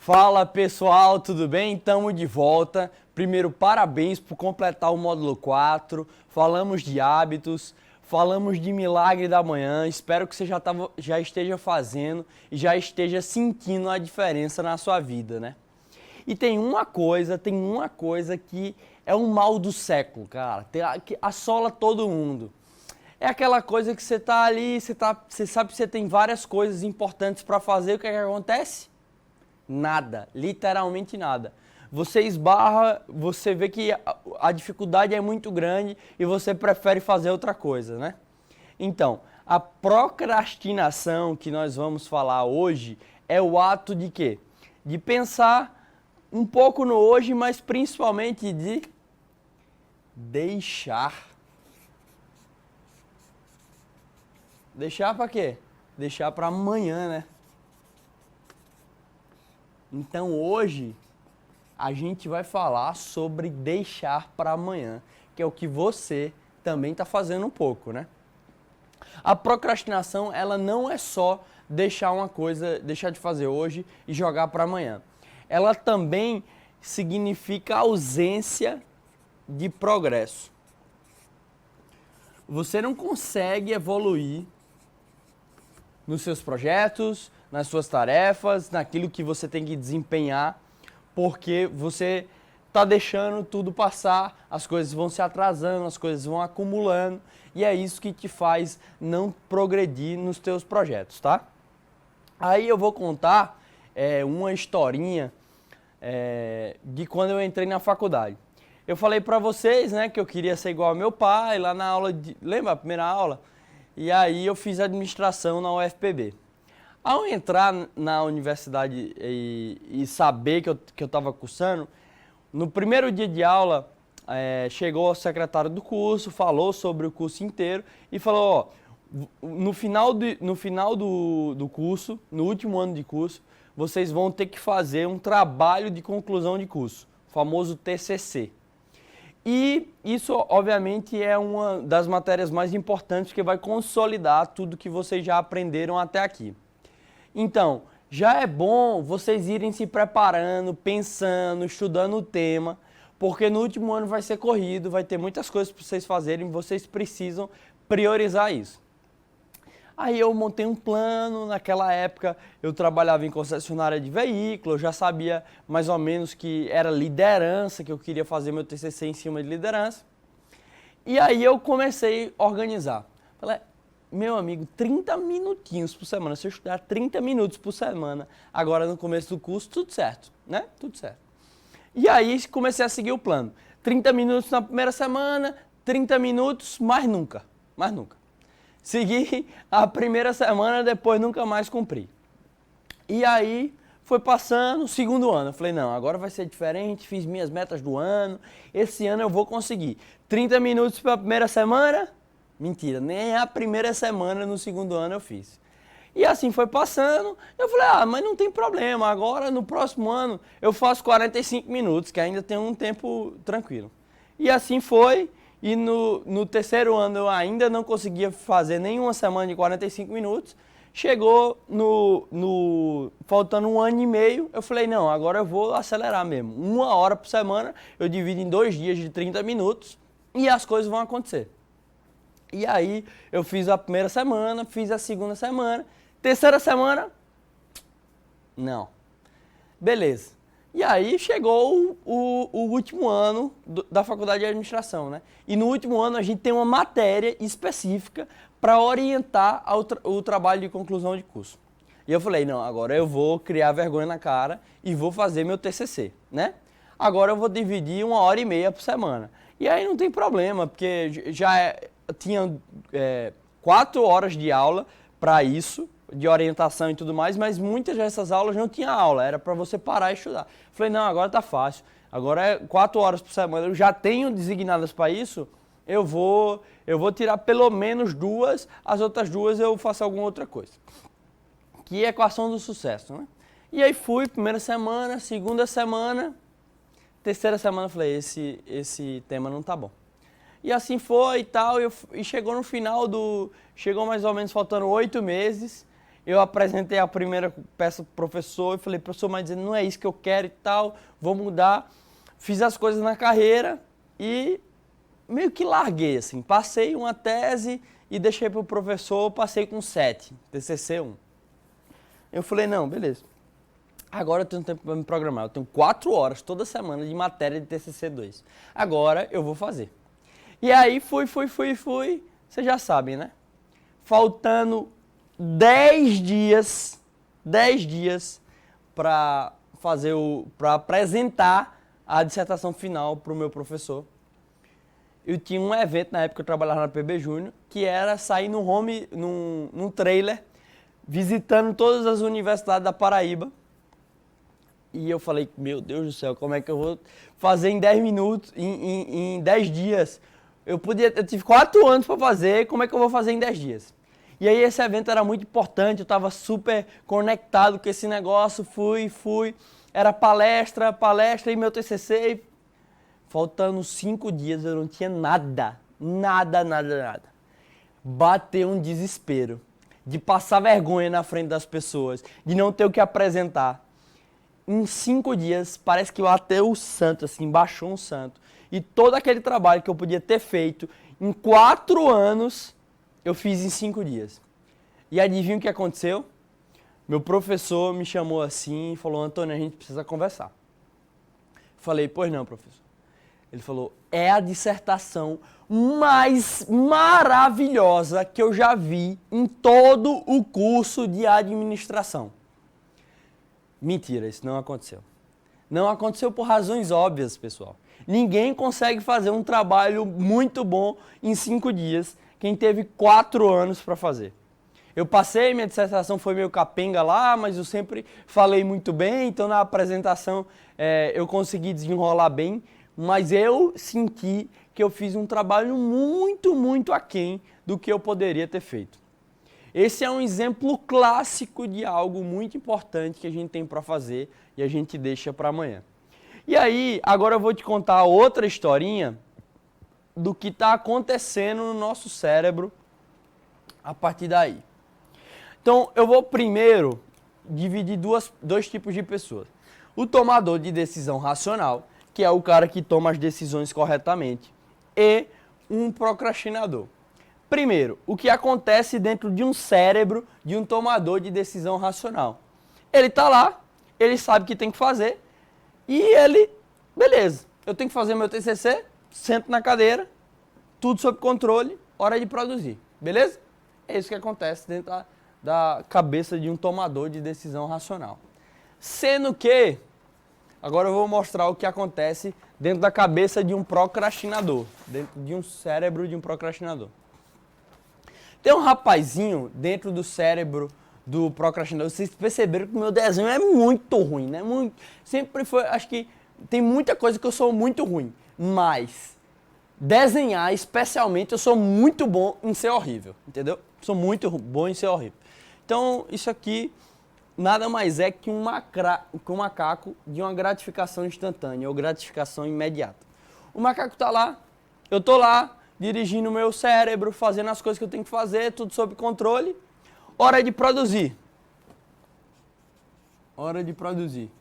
Fala pessoal, tudo bem? Estamos de volta. Primeiro, parabéns por completar o módulo 4. Falamos de hábitos, falamos de milagre da manhã. Espero que você já esteja fazendo e já esteja sentindo a diferença na sua vida, né? E tem uma coisa que é um mal do século, cara. Que assola todo mundo. É aquela coisa que você tá ali, você sabe que você tem várias coisas importantes para fazer. O que é que acontece? Nada, literalmente nada. Você esbarra, você vê que a dificuldade é muito grande e você prefere fazer outra coisa, né? Então, a procrastinação que nós vamos falar hoje é o ato de quê? De pensar um pouco no hoje, mas principalmente de deixar. Deixar para quê? Deixar para amanhã, né? Então hoje a gente vai falar sobre deixar para amanhã, que é o que você também está fazendo um pouco, né? A procrastinação, ela não é só deixar uma coisa, deixar de fazer hoje e jogar para amanhã. Ela também significa ausência de progresso. Você não consegue evoluir nos seus projetos, nas suas tarefas, naquilo que você tem que desempenhar, porque você está deixando tudo passar, as coisas vão se atrasando, as coisas vão acumulando, e é isso que te faz não progredir nos teus projetos, tá? Aí eu vou contar uma historinha de quando eu entrei na faculdade. Eu falei para vocês, né, que eu queria ser igual ao meu pai, lá na aula lembra a primeira aula? E aí eu fiz administração na UFPB. Ao entrar na universidade e saber que eu estava cursando, no primeiro dia de aula, chegou o secretário do curso, falou sobre o curso inteiro e falou, ó, no final do curso, no último ano de curso, vocês vão ter que fazer um trabalho de conclusão de curso, o famoso TCC. E isso, obviamente, é uma das matérias mais importantes que vai consolidar tudo que vocês já aprenderam até aqui. Então, já é bom vocês irem se preparando, pensando, estudando o tema, porque no último ano vai ser corrido, vai ter muitas coisas para vocês fazerem, vocês precisam priorizar isso. Aí eu montei um plano, naquela época eu trabalhava em concessionária de veículo, eu já sabia mais ou menos que era liderança, que eu queria fazer meu TCC em cima de liderança. E aí eu comecei a organizar. Falei, meu amigo, 30 minutinhos por semana, se eu estudar 30 minutos por semana, agora no começo do curso, tudo certo, né? Tudo certo. E aí comecei a seguir o plano. 30 minutos na primeira semana, 30 minutos, mais nunca. Segui a primeira semana, depois nunca mais cumpri. E aí foi passando o segundo ano. Eu falei, não, agora vai ser diferente, fiz minhas metas do ano, esse ano eu vou conseguir. 30 minutos para a primeira semana? Mentira, nem a primeira semana no segundo ano eu fiz. E assim foi passando, eu falei, mas não tem problema, agora no próximo ano eu faço 45 minutos, que ainda tem um tempo tranquilo. E assim foi. E no terceiro ano eu ainda não conseguia fazer nenhuma semana de 45 minutos. Chegou faltando um ano e meio, eu falei, não, agora eu vou acelerar mesmo. 1 hora por semana, eu divido em 2 dias de 30 minutos e as coisas vão acontecer. E aí eu fiz a primeira semana, fiz a segunda semana, terceira semana, não. Beleza. E aí chegou o último ano da faculdade de administração, né? E no último ano a gente tem uma matéria específica para orientar o trabalho de conclusão de curso. E eu falei, não, agora eu vou criar vergonha na cara e vou fazer meu TCC, né? Agora eu vou dividir 1h30 por semana. E aí não tem problema, porque tinha 4 horas de aula para isso, de orientação e tudo mais, mas muitas dessas aulas não tinha aula, era para você parar e estudar. Falei, não, agora tá fácil, agora é 4 horas por semana, eu já tenho designadas para isso, eu vou tirar pelo menos 2, as outras 2 eu faço alguma outra coisa. Que é a equação do sucesso, né? E aí fui, primeira semana, segunda semana, terceira semana eu falei, esse tema não tá bom. E assim foi e tal, e chegou no final chegou mais ou menos faltando 8 meses, eu apresentei a primeira peça pro professor e falei, professor, mas não é isso que eu quero e tal, vou mudar. Fiz as coisas na carreira e meio que larguei, assim. Passei uma tese e deixei pro professor, passei com 7, TCC 1. Eu falei, não, beleza. Agora eu tenho tempo para me programar. Eu tenho 4 horas toda semana de matéria de TCC 2. Agora eu vou fazer. E aí fui. Vocês já sabem, né? Faltando 10 dias para apresentar a dissertação final para o meu professor. Eu tinha um evento na época que eu trabalhava na PB Júnior, que era sair num trailer, visitando todas as universidades da Paraíba. E eu falei, meu Deus do céu, como é que eu vou fazer em 10 minutos, em 10 dias? Eu tive 4 anos para fazer, como é que eu vou fazer em 10 dias? E aí esse evento era muito importante, eu estava super conectado com esse negócio, fui, era palestra e meu TCC. Faltando 5 dias eu não tinha nada. Bateu um desespero de passar vergonha na frente das pessoas, de não ter o que apresentar. Em 5 dias, parece que bateu o santo, assim, baixou um santo. E todo aquele trabalho que eu podia ter feito em 4 anos, eu fiz em 5 dias. E adivinha o que aconteceu? Meu professor me chamou assim e falou, Antônio, a gente precisa conversar. Falei, pois não, professor. Ele falou, é a dissertação mais maravilhosa que eu já vi em todo o curso de administração. Mentira, isso não aconteceu. Não aconteceu por razões óbvias, pessoal. Ninguém consegue fazer um trabalho muito bom em 5 dias, quem teve 4 anos para fazer. Eu passei, minha dissertação foi meio capenga lá, mas eu sempre falei muito bem, então na apresentação eu consegui desenrolar bem, mas eu senti que eu fiz um trabalho muito aquém do que eu poderia ter feito. Esse é um exemplo clássico de algo muito importante que a gente tem para fazer e a gente deixa para amanhã. E aí, agora eu vou te contar outra historinha do que está acontecendo no nosso cérebro a partir daí. Então, eu vou primeiro dividir dois tipos de pessoas. O tomador de decisão racional, que é o cara que toma as decisões corretamente, e um procrastinador. Primeiro, o que acontece dentro de um cérebro de um tomador de decisão racional? Ele está lá, ele sabe o que tem que fazer e ele, beleza, eu tenho que fazer meu TCC, sento na cadeira, tudo sob controle, hora de produzir, beleza? É isso que acontece dentro da cabeça de um tomador de decisão racional. Sendo que, agora eu vou mostrar o que acontece dentro da cabeça de um procrastinador, dentro de um cérebro de um procrastinador. Tem um rapazinho dentro do cérebro do procrastinador. Vocês perceberam que o meu desenho é muito ruim, né? Sempre foi, acho que tem muita coisa que eu sou muito ruim, mas desenhar especialmente eu sou muito bom em ser horrível, entendeu? Sou muito bom em ser horrível. Então isso aqui nada mais é que um macaco de uma gratificação instantânea ou gratificação imediata. O macaco está lá, eu estou lá, dirigindo o meu cérebro, fazendo as coisas que eu tenho que fazer, tudo sob controle. Hora de produzir. Hora de produzir.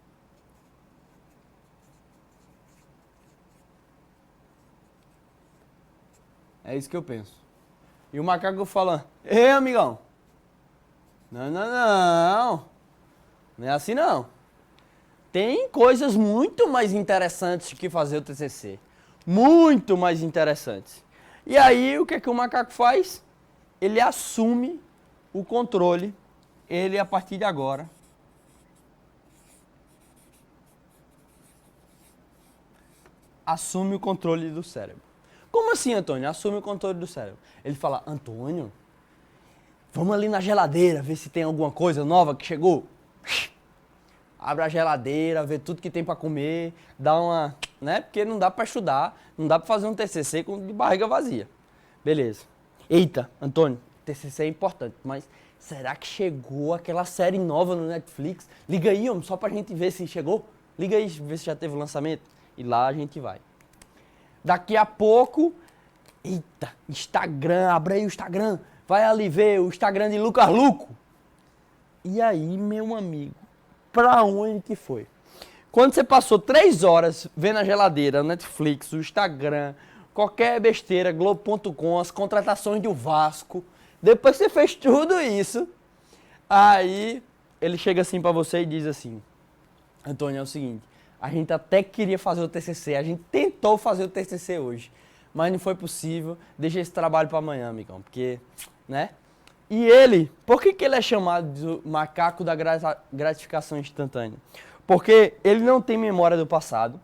É isso que eu penso. E o macaco fala, ei, amigão. Não é assim não. Tem coisas muito mais interessantes que fazer o TCC. Muito mais interessantes. E aí, o que é que o macaco faz? Ele assume o controle, ele a partir de agora, assume o controle do cérebro. Como assim, Antônio? Assume o controle do cérebro. Ele fala, Antônio, vamos ali na geladeira, ver se tem alguma coisa nova que chegou. Abre a geladeira, vê tudo que tem para comer, dá uma... né? Porque não dá para estudar, não dá para fazer um TCC de barriga vazia. Beleza. Eita, Antônio, TCC é importante, mas será que chegou aquela série nova no Netflix? Liga aí, homem, só pra gente ver se chegou. Liga aí, ver se já teve o lançamento. E lá a gente vai. Daqui a pouco, eita, Instagram, abre aí o Instagram. Vai ali ver o Instagram de Lucas Luco. E aí, meu amigo, pra onde que foi? Quando você passou 3 horas vendo a geladeira, o Netflix, o Instagram, qualquer besteira, Globo.com, as contratações do Vasco, depois que você fez tudo isso, aí ele chega assim pra você e diz assim: Antônio, é o seguinte, a gente até queria fazer o TCC, a gente tentou fazer o TCC hoje, mas não foi possível, deixa esse trabalho pra amanhã, amigão, porque, né? E ele, por que ele é chamado de macaco da gratificação instantânea? Porque ele não tem memória do passado,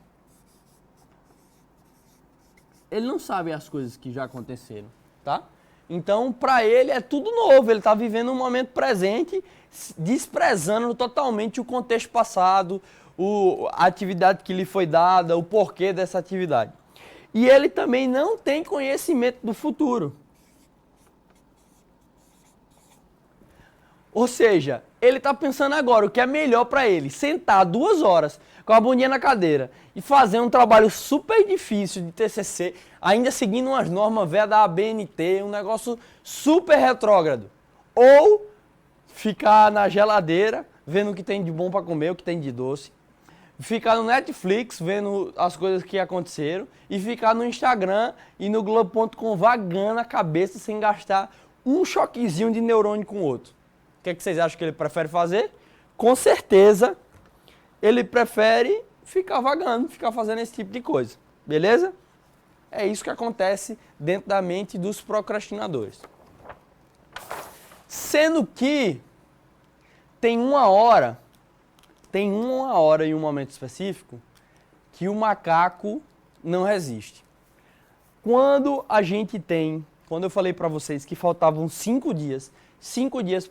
ele não sabe as coisas que já aconteceram, tá? Então, pra ele é tudo novo, ele tá vivendo um momento presente, desprezando totalmente o contexto passado, a atividade que lhe foi dada, o porquê dessa atividade. E ele também não tem conhecimento do futuro. Ou seja, ele está pensando agora o que é melhor para ele, sentar 2 horas com a bundinha na cadeira e fazer um trabalho super difícil de TCC, ainda seguindo umas normas velhas da ABNT, um negócio super retrógrado. Ou ficar na geladeira, vendo o que tem de bom para comer, o que tem de doce. Ficar no Netflix, vendo as coisas que aconteceram. E ficar no Instagram e no Globo.com vagando a cabeça sem gastar um choquezinho de neurônio com o outro. O que é que vocês acham que ele prefere fazer? Com certeza, ele prefere ficar vagando, ficar fazendo esse tipo de coisa. Beleza? É isso que acontece dentro da mente dos procrastinadores. Sendo que tem uma hora e um momento específico que o macaco não resiste. Quando eu falei para vocês que faltavam 5 dias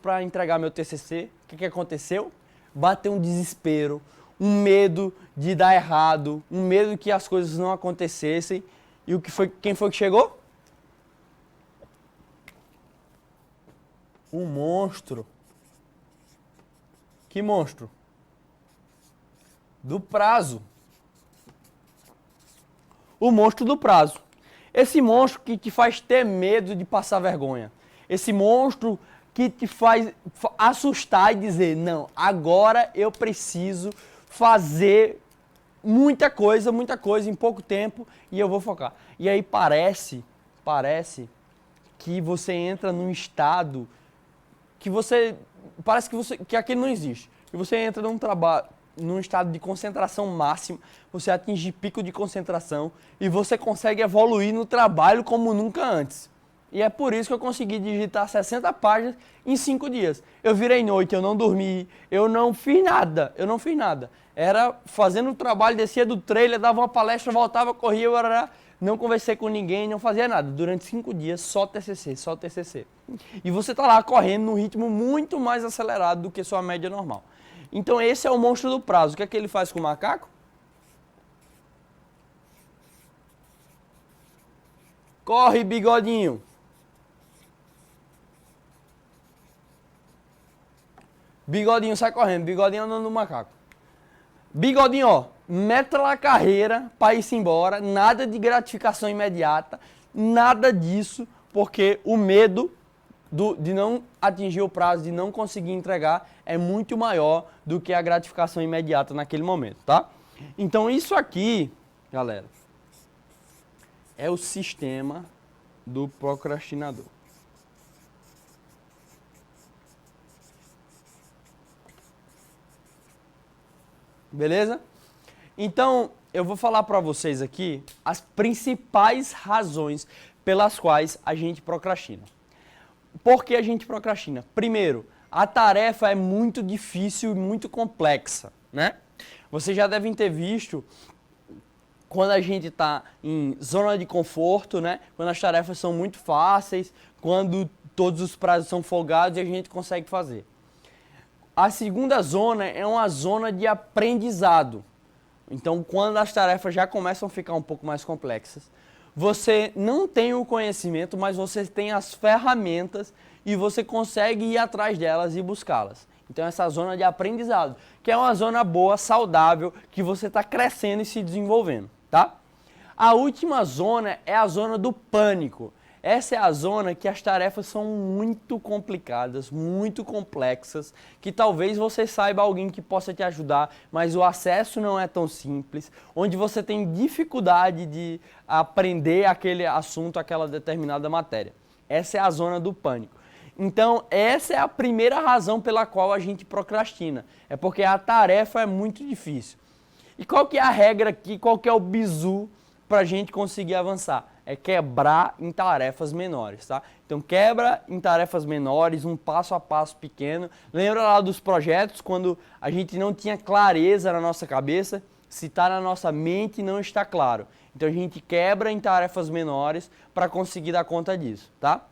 para entregar meu TCC, o que aconteceu? Bateu um desespero, um medo de dar errado, um medo que as coisas não acontecessem. E quem foi que chegou? Um monstro. Que monstro? Do prazo. O monstro do prazo. Esse monstro que te faz ter medo de passar vergonha. Esse monstro que te faz assustar e dizer, não, agora eu preciso fazer muita coisa em pouco tempo e eu vou focar. E aí parece que você entra num estado que aquele não existe. E você entra num estado de concentração máxima, você atinge pico de concentração e você consegue evoluir no trabalho como nunca antes. E é por isso que eu consegui digitar 60 páginas em 5 dias. Eu virei noite, eu não dormi, eu não fiz nada. Era fazendo o trabalho, descia do trailer, dava uma palestra, voltava, corria, não conversei com ninguém, não fazia nada. Durante 5 dias, só TCC. E você tá lá correndo num ritmo muito mais acelerado do que sua média normal. Então esse é o monstro do prazo. O que é que ele faz com o macaco? Corre, bigodinho. Bigodinho sai correndo, bigodinho andando no macaco. Bigodinho, ó, meta a carreira para ir-se embora, nada de gratificação imediata, nada disso, porque o medo de não atingir o prazo, de não conseguir entregar, é muito maior do que a gratificação imediata naquele momento, tá? Então isso aqui, galera, é o sistema do procrastinador. Beleza? Então, eu vou falar para vocês aqui as principais razões pelas quais a gente procrastina. Por que a gente procrastina? Primeiro, a tarefa é muito difícil e muito complexa, né? Vocês já devem ter visto quando a gente está em zona de conforto, né? Quando as tarefas são muito fáceis, quando todos os prazos são folgados e a gente consegue fazer. A segunda zona é uma zona de aprendizado. Então, quando as tarefas já começam a ficar um pouco mais complexas, você não tem o conhecimento, mas você tem as ferramentas e você consegue ir atrás delas e buscá-las. Então, essa zona de aprendizado, que é uma zona boa, saudável, que você está crescendo e se desenvolvendo, tá? A última zona é a zona do pânico. Essa é a zona que as tarefas são muito complicadas, muito complexas, que talvez você saiba alguém que possa te ajudar, mas o acesso não é tão simples, onde você tem dificuldade de aprender aquele assunto, aquela determinada matéria. Essa é a zona do pânico. Então, essa é a primeira razão pela qual a gente procrastina. É porque a tarefa é muito difícil. E qual que é a regra aqui, qual que é o bizu para a gente conseguir avançar? É quebrar em tarefas menores, tá? Então, quebra em tarefas menores, um passo a passo pequeno. Lembra lá dos projetos, quando a gente não tinha clareza na nossa cabeça? Se está na nossa mente, não está claro. Então, a gente quebra em tarefas menores para conseguir dar conta disso, tá?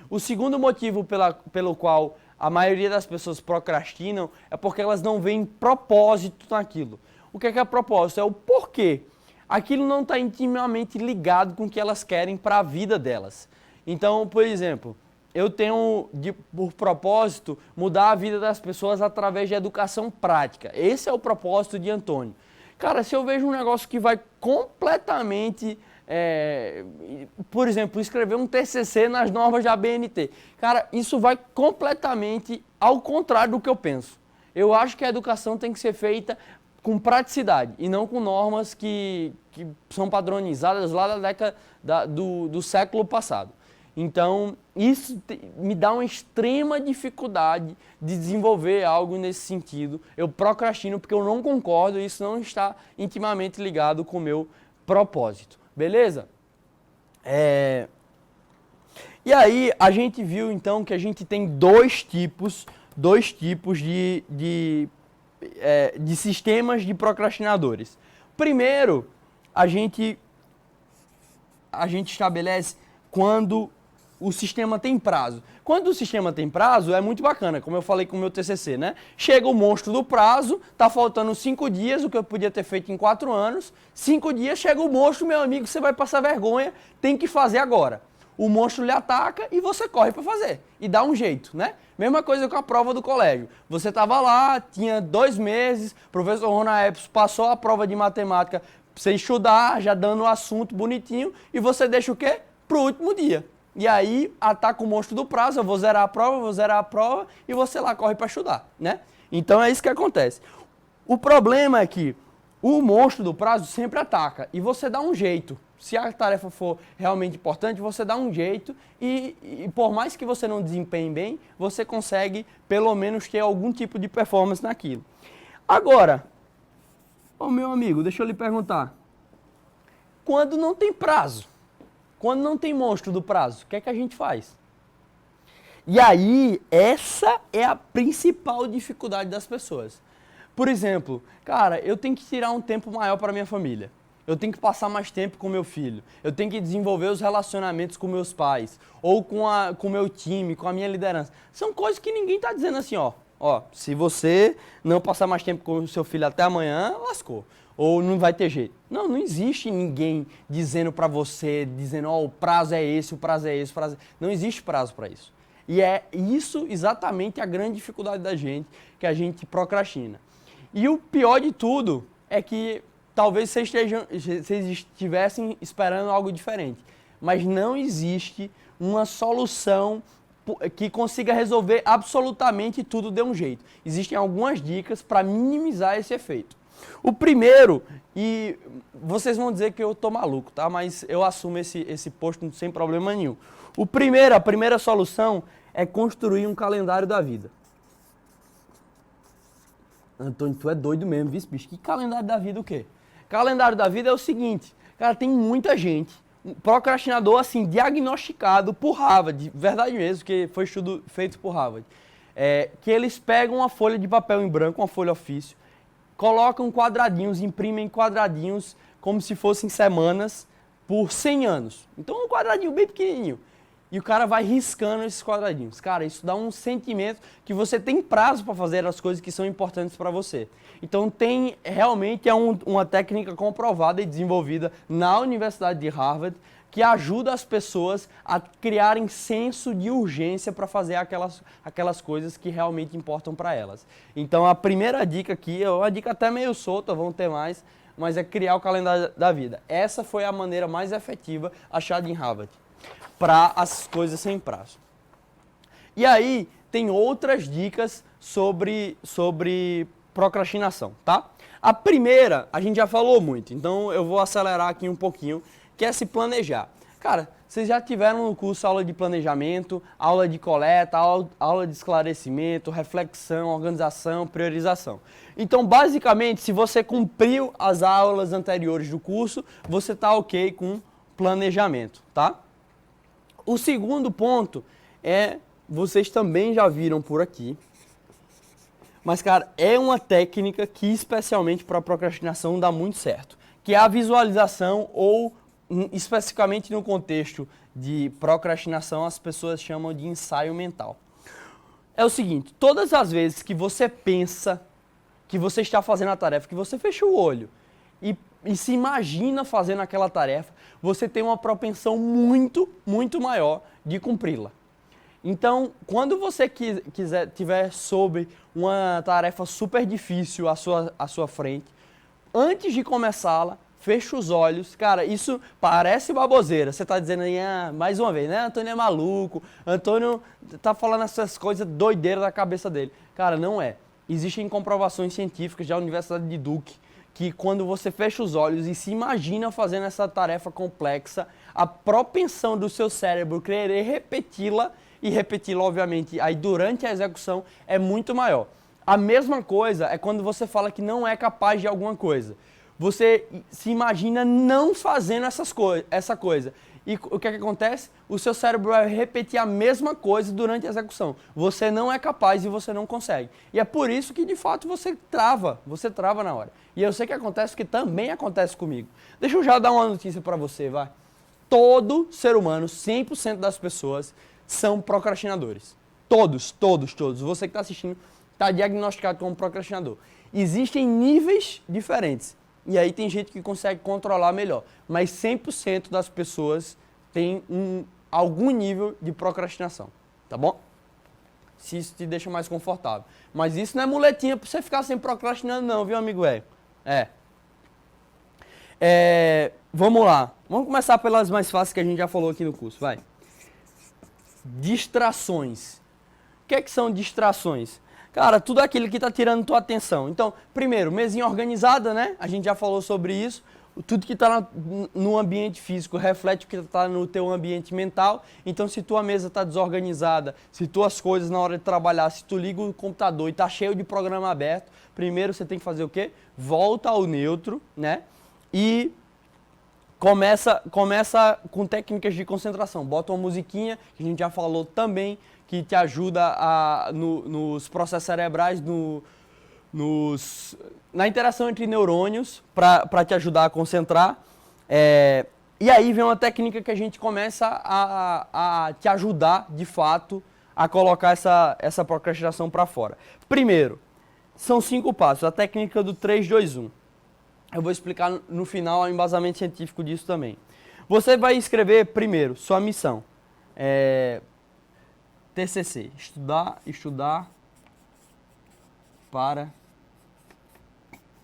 O segundo motivo pelo qual a maioria das pessoas procrastinam é porque elas não veem propósito naquilo. O que é propósito? É o porquê. Aquilo não está intimamente ligado com o que elas querem para a vida delas. Então, por exemplo, eu tenho por propósito mudar a vida das pessoas através de educação prática. Esse é o propósito de Antônio. Cara, se eu vejo um negócio que vai completamente... por exemplo, escrever um TCC nas normas da ABNT. Cara, isso vai completamente ao contrário do que eu penso. Eu acho que a educação tem que ser feita com praticidade e não com normas que são padronizadas lá da década do século passado. Então, isso me dá uma extrema dificuldade de desenvolver algo nesse sentido. Eu procrastino porque eu não concordo e isso não está intimamente ligado com o meu propósito. Beleza? E aí, a gente viu então que a gente tem dois tipos de sistemas de procrastinadores. Primeiro, a gente estabelece quando o sistema tem prazo. Quando o sistema tem prazo, é muito bacana, como eu falei com o meu TCC, né? Chega o monstro do prazo, tá faltando 5 dias, o que eu podia ter feito em 4 anos. 5 dias, chega o monstro, meu amigo, você vai passar vergonha, tem que fazer agora. O monstro lhe ataca e você corre para fazer. E dá um jeito, né? Mesma coisa com a prova do colégio. Você estava lá, tinha 2 meses, o professor Rona Epps passou a prova de matemática pra você estudar, já dando o assunto bonitinho, e você deixa o quê? Pro último dia. E aí, ataca o monstro do prazo, eu vou zerar a prova, e você lá corre para estudar, né? Então é isso que acontece. O problema é que o monstro do prazo sempre ataca, e você dá um jeito. Se a tarefa for realmente importante, você dá um jeito e por mais que você não desempenhe bem, você consegue pelo menos ter algum tipo de performance naquilo. Agora, meu amigo, deixa eu lhe perguntar. Quando não tem prazo, quando não tem monstro do prazo, o que é que a gente faz? E aí, essa é a principal dificuldade das pessoas. Por exemplo, cara, eu tenho que tirar um tempo maior para minha família. Eu tenho que passar mais tempo com meu filho. Eu tenho que desenvolver os relacionamentos com meus pais. Ou com o meu time, com a minha liderança. São coisas que ninguém está dizendo assim, ó. Se você não passar mais tempo com o seu filho até amanhã, lascou. Ou não vai ter jeito. Não existe ninguém dizendo para você, dizendo, o prazo é esse, o prazo é esse, o prazo é... Não existe prazo para isso. E é isso exatamente a grande dificuldade da gente, que a gente procrastina. E o pior de tudo é que talvez vocês estivessem esperando algo diferente, mas não existe uma solução que consiga resolver absolutamente tudo de um jeito. Existem algumas dicas para minimizar esse efeito. O primeiro, e vocês vão dizer que eu tô maluco, tá? Mas eu assumo esse posto sem problema nenhum. A primeira solução é construir um calendário da vida. Antônio, tu é doido mesmo, viu, bicho? Que calendário da vida o quê? Calendário da vida é o seguinte, cara, tem muita gente, procrastinador assim, diagnosticado por Harvard, verdade mesmo, que foi estudo feito por Harvard, que eles pegam uma folha de papel em branco, uma folha ofício, colocam quadradinhos, imprimem quadradinhos como se fossem semanas por 100 anos. Então um quadradinho bem pequenininho. E o cara vai riscando esses quadradinhos. Cara, isso dá um sentimento que você tem prazo para fazer as coisas que são importantes para você. Então realmente é uma técnica comprovada e desenvolvida na Universidade de Harvard que ajuda as pessoas a criarem senso de urgência para fazer aquelas coisas que realmente importam para elas. Então a primeira dica aqui, é uma dica até meio solta, vão ter mais, mas é criar o calendário da vida. Essa foi a maneira mais efetiva achada em Harvard. para as coisas sem prazo. E aí, tem outras dicas sobre procrastinação, tá? A primeira, a gente já falou muito, então eu vou acelerar aqui um pouquinho, que é se planejar. Cara, vocês já tiveram no curso aula de planejamento, aula de coleta, aula de esclarecimento, reflexão, organização, priorização. Então, basicamente, se você cumpriu as aulas anteriores do curso, você está ok com planejamento, tá? O segundo ponto é, vocês também já viram por aqui, mas, cara, é uma técnica que, especialmente para procrastinação, dá muito certo, que é a visualização ou, especificamente no contexto de procrastinação, as pessoas chamam de ensaio mental. É o seguinte, todas as vezes que você pensa que você está fazendo a tarefa, que você fecha o olho e se imagina fazendo aquela tarefa, você tem uma propensão muito, muito maior de cumpri-la. Então, quando você tiver sobre uma tarefa super difícil à sua frente, antes de começá-la, fecha os olhos. Cara, isso parece baboseira. Você tá dizendo aí, mais uma vez, né? Antônio é maluco, Antônio tá falando essas coisas doideiras da cabeça dele. Cara, não é. Existem comprovações científicas da Universidade de Duke que quando você fecha os olhos e se imagina fazendo essa tarefa complexa, a propensão do seu cérebro querer repeti-la, e repeti-la, obviamente, aí durante a execução, é muito maior. A mesma coisa é quando você fala que não é capaz de alguma coisa. Você se imagina não fazendo essa coisa. E o que é que acontece? O seu cérebro vai repetir a mesma coisa durante a execução. Você não é capaz e você não consegue. E é por isso que, de fato, você trava na hora. E eu sei que acontece, porque também acontece comigo. Deixa eu já dar uma notícia para você, vai. Todo ser humano, 100% das pessoas, são procrastinadores. Todos. Você que está assistindo está diagnosticado como procrastinador. Existem níveis diferentes. E aí tem gente que consegue controlar melhor. Mas 100% das pessoas têm algum nível de procrastinação. Tá bom? Se isso te deixa mais confortável. Mas isso não é muletinha para você ficar sem procrastinando não, viu, amigo velho? Vamos lá. Vamos começar pelas mais fáceis que a gente já falou aqui no curso. Vai. Distrações. O que é que são distrações? Cara, tudo aquilo que está tirando tua atenção. Então, primeiro, mesinha organizada, né? A gente já falou sobre isso. Tudo que está no ambiente físico reflete o que está no teu ambiente mental. Então, se tua mesa está desorganizada, se tuas coisas na hora de trabalhar, se tu liga o computador e está cheio de programa aberto, primeiro você tem que fazer o quê? Volta ao neutro, né? E começa com técnicas de concentração. Bota uma musiquinha, que a gente já falou também, que te ajuda nos processos cerebrais, na interação entre neurônios, para te ajudar a concentrar. E aí vem uma técnica que a gente começa a te ajudar, de fato, a colocar essa procrastinação para fora. Primeiro, são 5 passos, a técnica do 3, 2, 1. Eu vou explicar no final o embasamento científico disso também. Você vai escrever primeiro sua missão. TCC, estudar para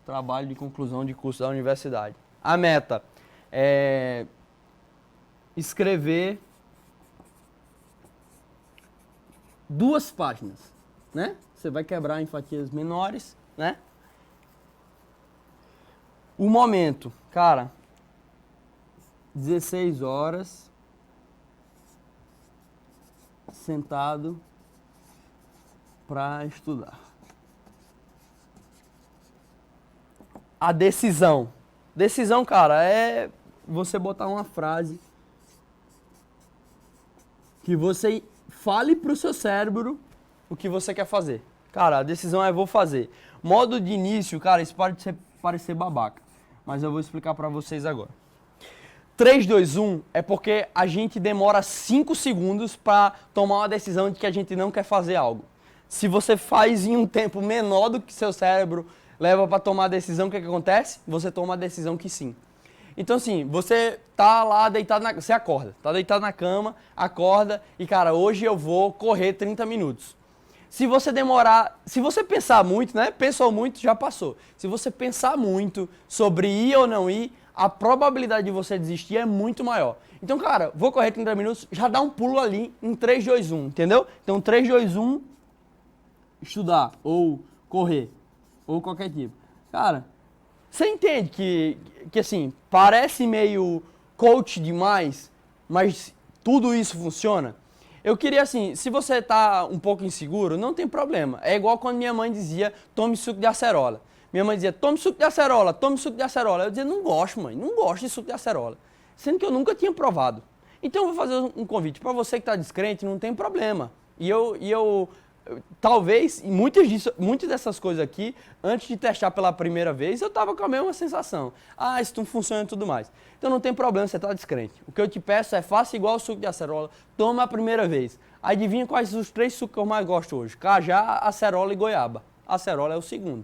trabalho de conclusão de curso da universidade. A meta é escrever 2 páginas, né? Você vai quebrar em fatias menores, né? O momento, cara, 16 horas, sentado para estudar. A decisão. Decisão, cara, é você botar uma frase que você fale pro seu cérebro o que você quer fazer. Cara, a decisão é vou fazer. Modo de início, cara, isso pode parecer babaca, mas eu vou explicar para vocês agora. 3, 2, 1 é porque a gente demora 5 segundos para tomar uma decisão de que a gente não quer fazer algo. Se você faz em um tempo menor do que seu cérebro leva para tomar a decisão, o que acontece? Você toma a decisão que sim. Então, assim, você tá lá deitado você acorda, tá deitado na cama, acorda e, cara, hoje eu vou correr 30 minutos. Se você pensar muito, né? Pensou muito, já passou. Se você pensar muito sobre ir ou não ir, a probabilidade de você desistir é muito maior. Então, cara, vou correr 30 minutos, já dá um pulo ali em 3, 2, 1, entendeu? Então, 3, 2, 1, estudar, ou correr, ou qualquer tipo. Cara, você entende que assim, parece meio coach demais, mas tudo isso funciona? Eu queria assim, se você tá um pouco inseguro, não tem problema. É igual quando minha mãe dizia, tome suco de acerola. Minha mãe dizia, tome suco de acerola, tome suco de acerola. Eu dizia, não gosto, mãe, não gosto de suco de acerola. Sendo que eu nunca tinha provado. Então eu vou fazer um convite. Para você que está descrente, não tem problema. E eu talvez, muitas dessas coisas aqui, antes de testar pela primeira vez, eu estava com a mesma sensação. Ah, isso não funciona e tudo mais. Então não tem problema, você está descrente. O que eu te peço é, faça igual o suco de acerola, toma a primeira vez. Adivinha quais são os 3 sucos que eu mais gosto hoje? Cajá, acerola e goiaba. Acerola é o segundo.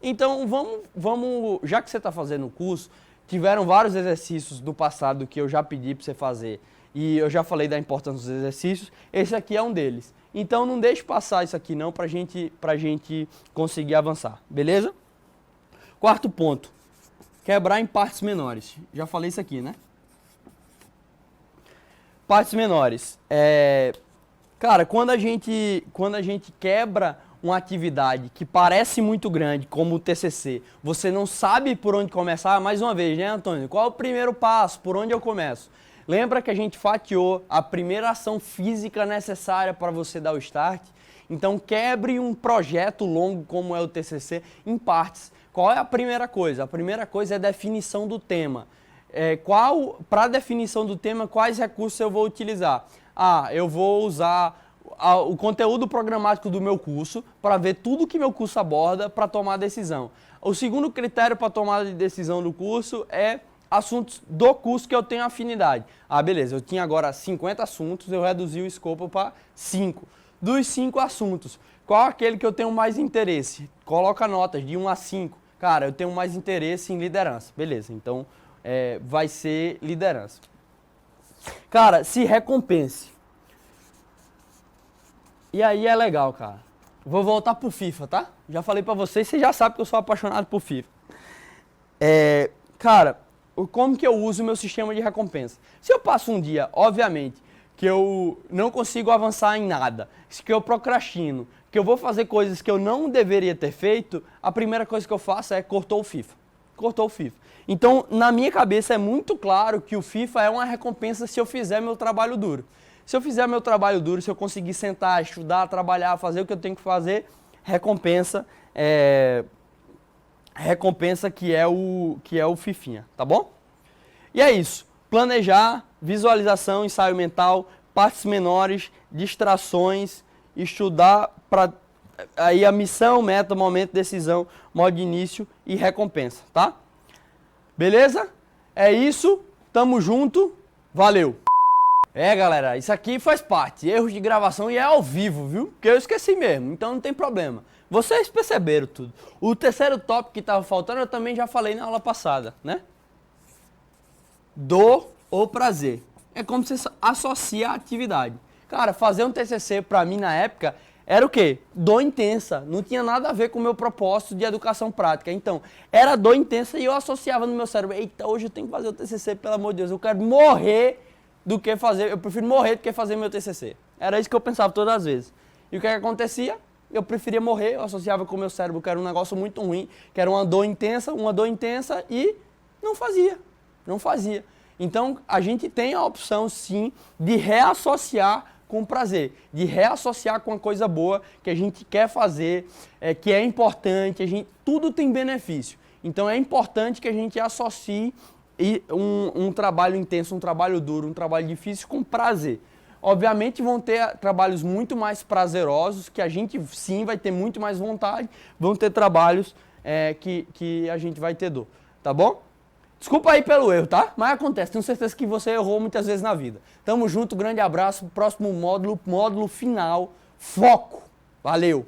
Então vamos, já que você está fazendo o curso, tiveram vários exercícios do passado que eu já pedi para você fazer e eu já falei da importância dos exercícios, esse aqui é um deles. Então não deixe passar isso aqui não pra gente conseguir avançar, beleza? Quarto ponto, quebrar em partes menores. Já falei isso aqui, né? Partes menores. Cara, quando a gente quebra uma atividade que parece muito grande, como o TCC, você não sabe por onde começar, mais uma vez, né, Antônio? Qual é o primeiro passo? Por onde eu começo? Lembra que a gente fatiou a primeira ação física necessária para você dar o start? Então, quebre um projeto longo como é o TCC em partes. Qual é a primeira coisa? A primeira coisa é a definição do tema. Para a definição do tema, quais recursos eu vou utilizar? Eu vou usar o conteúdo programático do meu curso para ver tudo que meu curso aborda para tomar decisão. O segundo critério para tomada de decisão do curso é assuntos do curso que eu tenho afinidade. Beleza, eu tinha agora 50 assuntos, eu reduzi o escopo para 5. Dos 5 assuntos, qual é aquele que eu tenho mais interesse? Coloca notas de 1 a 5. Cara, eu tenho mais interesse em liderança. Beleza, então vai ser liderança. Cara, se recompense. E aí é legal, cara. Vou voltar pro FIFA, tá? Já falei pra vocês já sabem que eu sou apaixonado por FIFA. Cara, como que eu uso o meu sistema de recompensa? Se eu passo um dia, obviamente, que eu não consigo avançar em nada, que eu procrastino, que eu vou fazer coisas que eu não deveria ter feito, a primeira coisa que eu faço é cortou o FIFA. Cortou o FIFA. Então, na minha cabeça é muito claro que o FIFA é uma recompensa se eu fizer meu trabalho duro. Se eu fizer meu trabalho duro, se eu conseguir sentar, estudar, trabalhar, fazer o que eu tenho que fazer, recompensa que é o Fifinha, tá bom? E é isso. Planejar, visualização, ensaio mental, partes menores, distrações, estudar para aí a missão, meta, momento, decisão, modo de início e recompensa, tá? Beleza? É isso. Tamo junto. Valeu. Galera, isso aqui faz parte, erros de gravação e é ao vivo, viu? Porque eu esqueci mesmo, então não tem problema. Vocês perceberam tudo. O terceiro tópico que estava faltando eu também já falei na aula passada, né? Dor ou prazer. É como você associa a atividade. Cara, fazer um TCC pra mim na época era o quê? Dor intensa. Não tinha nada a ver com o meu propósito de educação prática. Então, era dor intensa e eu associava no meu cérebro. Eita, hoje eu tenho que fazer o TCC, pelo amor de Deus. Eu quero morrer do que fazer, eu prefiro morrer do que fazer meu TCC. Era isso que eu pensava todas as vezes. E o que acontecia? Eu preferia morrer, eu associava com o meu cérebro que era um negócio muito ruim, que era uma dor intensa e não fazia. Então, a gente tem a opção, sim, de reassociar com prazer, de reassociar com uma coisa boa que a gente quer fazer, que é importante, tudo tem benefício. Então, é importante que a gente associe um trabalho intenso, um trabalho duro, um trabalho difícil com prazer. Obviamente vão ter trabalhos muito mais prazerosos, que a gente sim vai ter muito mais vontade, vão ter trabalhos que a gente vai ter dor, tá bom? Desculpa aí pelo erro, tá? Mas acontece, tenho certeza que você errou muitas vezes na vida. Tamo junto, grande abraço, próximo módulo final, foco. Valeu!